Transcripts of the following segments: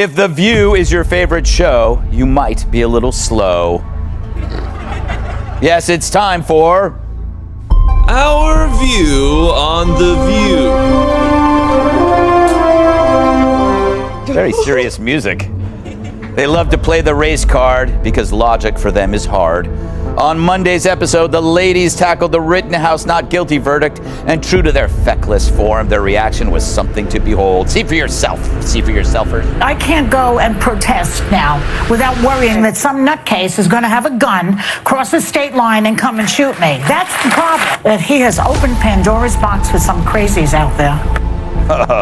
If The View is your favorite show, you might be a little slow. Yes, it's time for Our View on The View. very serious music. They love to play the race card because logic for them is hard. On Monday's episode, the ladies tackled the Rittenhouse not guilty verdict, and true to their feckless form, their reaction was something to behold. See for yourself. See for yourselfers. I can't go and protest now without worrying that some nutcase is going to have a gun, cross the state line, and come and shoot me. That's the problem. That he has opened Pandora's box with some crazies out there.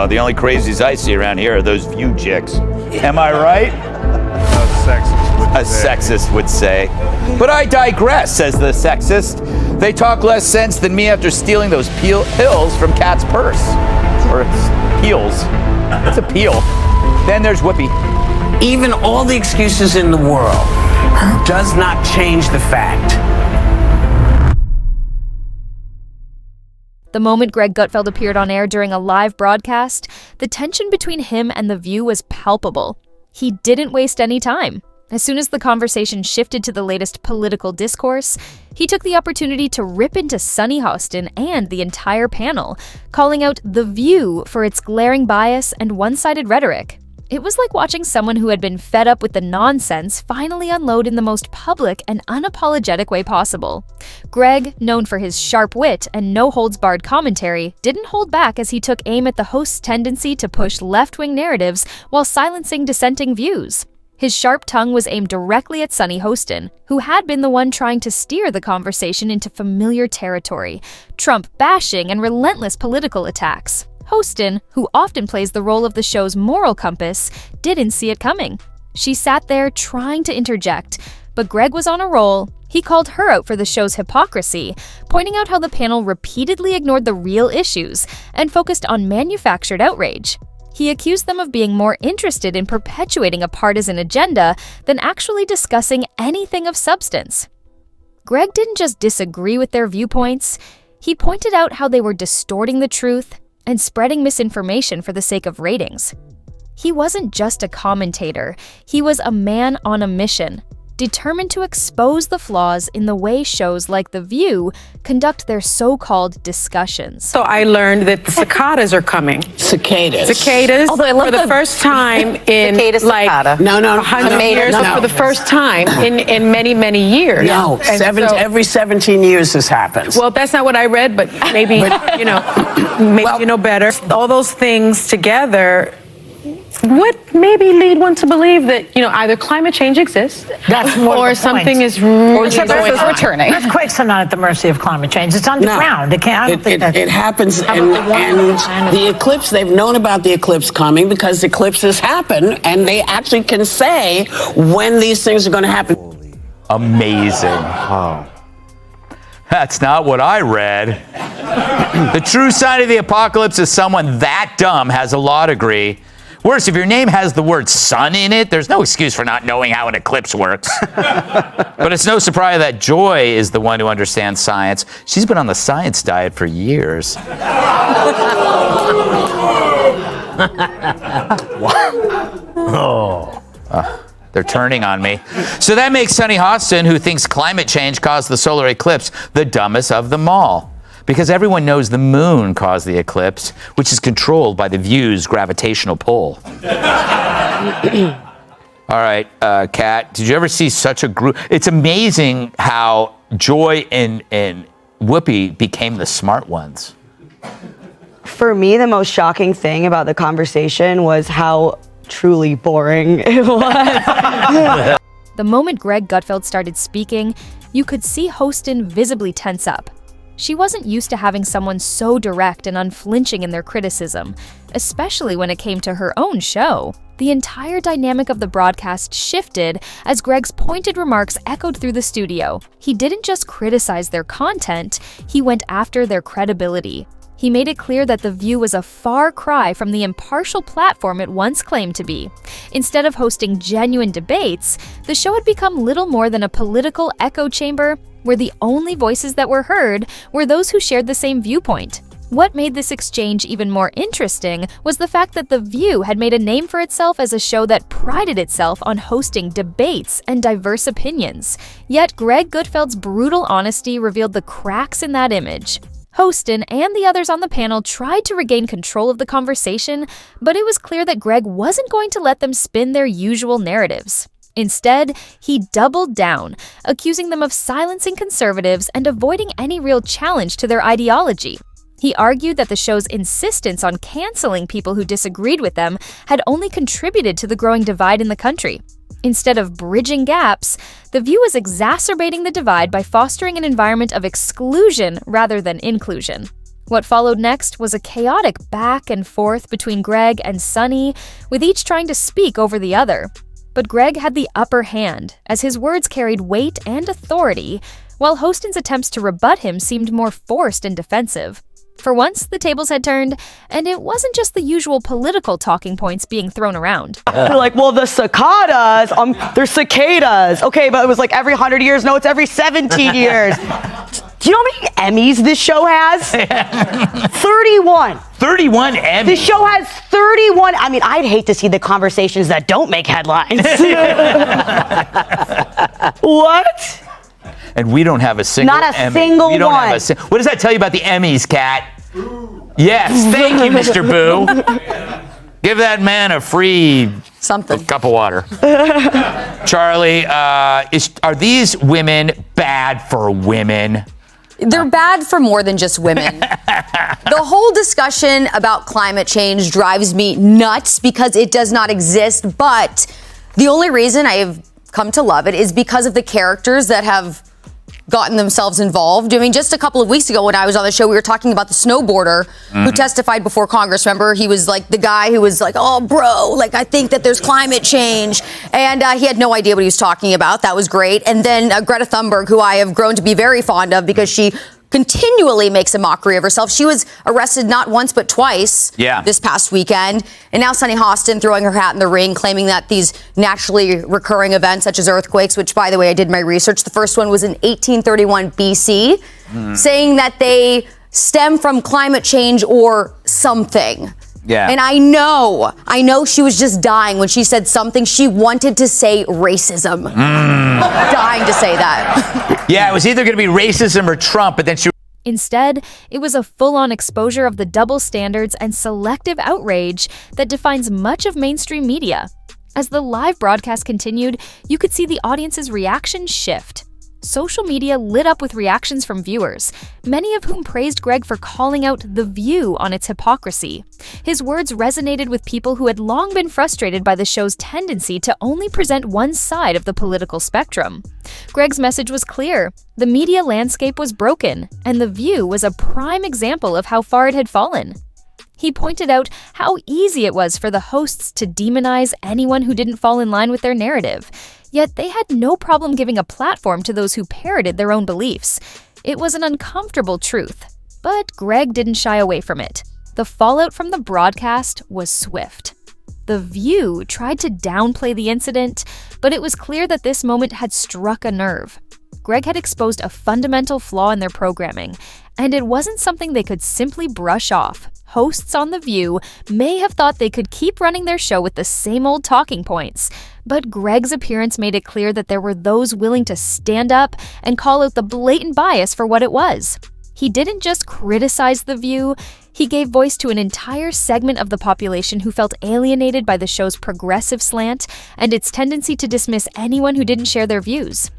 The only crazies I see around here are those View chicks. Am I right? A sexist would say. But I digress, says the sexist. They talk less sense than me after stealing those pills from Kat's purse. Or it's peels. It's a peel. Then there's Whoopi. Even all the excuses in the world does not change the fact. The moment Greg Gutfeld appeared on air during a live broadcast, the tension between him and The View was palpable. He didn't waste any time. As soon as the conversation shifted to the latest political discourse, he took the opportunity to rip into Sunny Hostin and the entire panel, calling out The View for its glaring bias and one-sided rhetoric. It was like watching someone who had been fed up with the nonsense finally unload in the most public and unapologetic way possible. Greg, known for his sharp wit and no-holds-barred commentary, didn't hold back as he took aim at the host's tendency to push left-wing narratives while silencing dissenting views. His sharp tongue was aimed directly at Sunny Hostin, who had been the one trying to steer the conversation into familiar territory, Trump bashing and relentless political attacks. Hostin, who often plays the role of the show's moral compass, didn't see it coming. She sat there trying to interject, but Greg was on a roll. He called her out for the show's hypocrisy, pointing out how the panel repeatedly ignored the real issues and focused on manufactured outrage. He accused them of being more interested in perpetuating a partisan agenda than actually discussing anything of substance. Greg didn't just disagree with their viewpoints, he pointed out how they were distorting the truth and spreading misinformation for the sake of ratings. He wasn't just a commentator, he was a man on a mission, determined to expose the flaws in the way shows like The View conduct their so-called discussions. So I learned that the cicadas are coming. Cicadas. Cicadas, Although I love for the first time in like No, 100 years, no. for the first time in many, many years. No, every 17 years this happens. Well, that's not what I read, but maybe, you know better. All those things together would maybe lead one to believe that, either climate change exists That's more or the something point. is really Except going it's on. returning. Earthquakes are not at the mercy of climate change. It's underground. It can't. I don't think It happens, and the eclipse, they've known about the eclipse coming because eclipses happen, and they actually can say when these things are going to happen. Amazing. Oh. That's not what I read. The true sign of the apocalypse is someone that dumb has a law degree. Worse, if your name has the word sun in it, there's no excuse for not knowing how an eclipse works. But it's no surprise that Joy is the one who understands science. She's been on the science diet for years. They're turning on me. So that makes Sunny Hostin, who thinks climate change caused the solar eclipse, the dumbest of them all. Because everyone knows the moon caused the eclipse, which is controlled by The View's gravitational pull. All right, Kat, did you ever see such a group? It's amazing how Joy and Whoopi became the smart ones. For me, the most shocking thing about the conversation was how truly boring it was. The moment Greg Gutfeld started speaking, you could see Hostin visibly tense up. She wasn't used to having someone so direct and unflinching in their criticism, especially when it came to her own show. The entire dynamic of the broadcast shifted as Greg's pointed remarks echoed through the studio. He didn't just criticize their content, he went after their credibility. He made it clear that The View was a far cry from the impartial platform it once claimed to be. Instead of hosting genuine debates, the show had become little more than a political echo chamber where the only voices that were heard were those who shared the same viewpoint. What made this exchange even more interesting was the fact that The View had made a name for itself as a show that prided itself on hosting debates and diverse opinions. Yet Greg Gutfeld's brutal honesty revealed the cracks in that image. Hostin and the others on the panel tried to regain control of the conversation, but it was clear that Greg wasn't going to let them spin their usual narratives. Instead, he doubled down, accusing them of silencing conservatives and avoiding any real challenge to their ideology. He argued that the show's insistence on canceling people who disagreed with them had only contributed to the growing divide in the country. Instead of bridging gaps, The View was exacerbating the divide by fostering an environment of exclusion rather than inclusion. What followed next was a chaotic back and forth between Greg and Sunny, with each trying to speak over the other. But Greg had the upper hand, as his words carried weight and authority, while Hostin's attempts to rebut him seemed more forced and defensive. For once, the tables had turned, and it wasn't just the usual political talking points being thrown around. They're like, well, the cicadas, they're cicadas. Okay, but it was like every 100 years. No, it's every 17 years. Do you know how many Emmys this show has? 31. 31 Emmys. This show has 31. I mean, I'd hate to see the conversations that don't make headlines. What? And we don't have a single Not a Emmy. single we don't one. Have what does that tell you about the Emmys, Kat? Yes, thank you, Mr. Boo. Give that man a free cup of water. Charlie, are these women bad for women? They're bad for more than just women. The whole discussion about climate change drives me nuts because it does not exist. But the only reason I have come to love it is because of the characters that have gotten themselves involved. I mean, just a couple of weeks ago when I was on the show, we were talking about the snowboarder who testified before Congress. Remember, he was like the guy who was like, oh, bro, like, I think that there's climate change. And he had no idea what he was talking about. That was great. And then Greta Thunberg, who I have grown to be very fond of because she continually makes a mockery of herself. She was arrested not once but twice this past weekend. And now Sunny Hostin throwing her hat in the ring, claiming that these naturally recurring events such as earthquakes, which, by the way, I did my research. The first one was in 1831 BC, saying that they stem from climate change or something. Yeah. And I know she was just dying when she said something. She wanted to say racism. Dying to say that. Yeah, it was either going to be racism or Trump, but then she... Instead, it was a full-on exposure of the double standards and selective outrage that defines much of mainstream media. As the live broadcast continued, you could see the audience's reaction shift. Social media lit up with reactions from viewers, many of whom praised Greg for calling out The View on its hypocrisy. His words resonated with people who had long been frustrated by the show's tendency to only present one side of the political spectrum. Greg's message was clear. The media landscape was broken, and The View was a prime example of how far it had fallen. He pointed out how easy it was for the hosts to demonize anyone who didn't fall in line with their narrative. Yet they had no problem giving a platform to those who parroted their own beliefs. It was an uncomfortable truth, but Greg didn't shy away from it. The fallout from the broadcast was swift. The View tried to downplay the incident, but it was clear that this moment had struck a nerve. Greg had exposed a fundamental flaw in their programming, and it wasn't something they could simply brush off. Hosts on The View may have thought they could keep running their show with the same old talking points, but Greg's appearance made it clear that there were those willing to stand up and call out the blatant bias for what it was. He didn't just criticize The View, he gave voice to an entire segment of the population who felt alienated by the show's progressive slant and its tendency to dismiss anyone who didn't share their views.